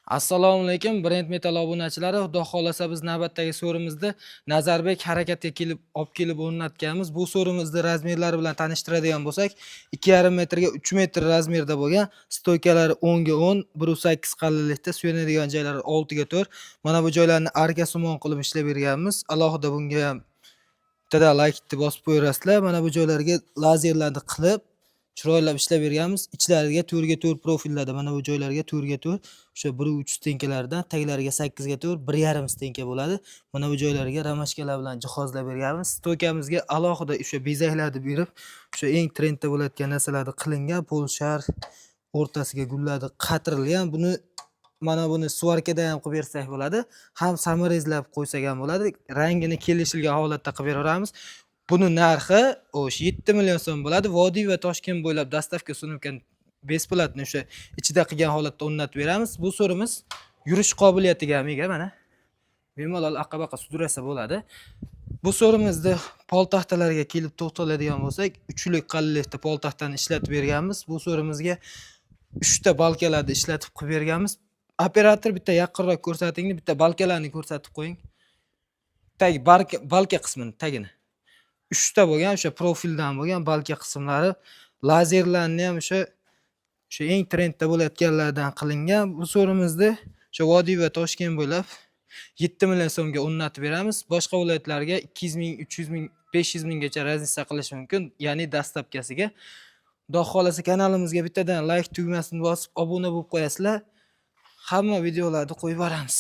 Assalomu alaykum, Brand Metal obunachilari. Xudo xolasa biz navbatdagi so'rimizda Nazarbek harakatga olib kelib o'rnatganmiz. Bu so'rimizni razmerlari bilan tanishtiradigan bo'lsak, 2,5 metrga 3 metr razmerda bo'lgan, stoykalari 10 ga 10, 1.8 qalinlikda, suyanadigan joylari 6 ga 4. Mana bu joylarni arka-sumon qilib ishlab berganmiz. Alohida bunga ham bitta like bosib qo'yasizlar. Mana bu joylarga lazerlarni qilib chiroylab ishlab berganmiz. Ichlariga 4 ga 4 profillarda, mana bu joylarga 4 ga 4, o'sha 1.3 stenkalardan taglariga 8 ga 4, 1.5 stenka bo'ladi. Mana bu joylarga ramashkalar bilan jihozlab berganmiz. Stoykamizga alohida o'sha bezaklarni berib, o'sha eng trendda bo'layotgan narsalarni qilingan, polshar o'rtasiga gullarni qatirilgan. Mana buni svarkada ham qilib bersak bo'ladi, ham samarezlab qo'ysak ham bo'ladi. Rangini kelishilgan holatda qilib beramiz. Buni narxi o'sha 7 million so'm bo'ladi. Vodiy va Toshkent bo'ylab dastavka sunukan besplatni o'sha ichida qilgan holatda o'rnatib beramiz. Bu so'rimiz yurish qobiliyatiga ham ega, mana. Bemalol aqabaqa sudrasa bo'ladi. Bu so'rimizni poltaxtalarga kelib to'xtaladigan bo'lsak, 3 lik qalinlikda poltaxtani ishlatib berganmiz. Bu so'rimizga 3 ta balkalarni ishlatib qilib berganmiz. Operator bitta yaqinroq ko'rsatingni, bitta balkalarni ko'rsatib qo'ying. Tag balka qismini, tagini. 3 ta bo'lgan, o'sha profildan bo'lgan balka qismlari, lazerlarni ham o'sha eng trendda bo'layotganlardan qilingan. Bu so'rimizni o'sha Vodiy va Toshkent bo'ylab 7 million so'mga o'rnatib beramiz. Boshqa viloyatlarga 200 ming, 300 ming, 500 minggacha razniца qilish mumkin, ya'ni dastavkasiga. Xudo xolasa kanalimizga bittadan like tugmasini bosib obuna bo'lib qo'yasizlar. Hamma videolarni qo'yib boramiz.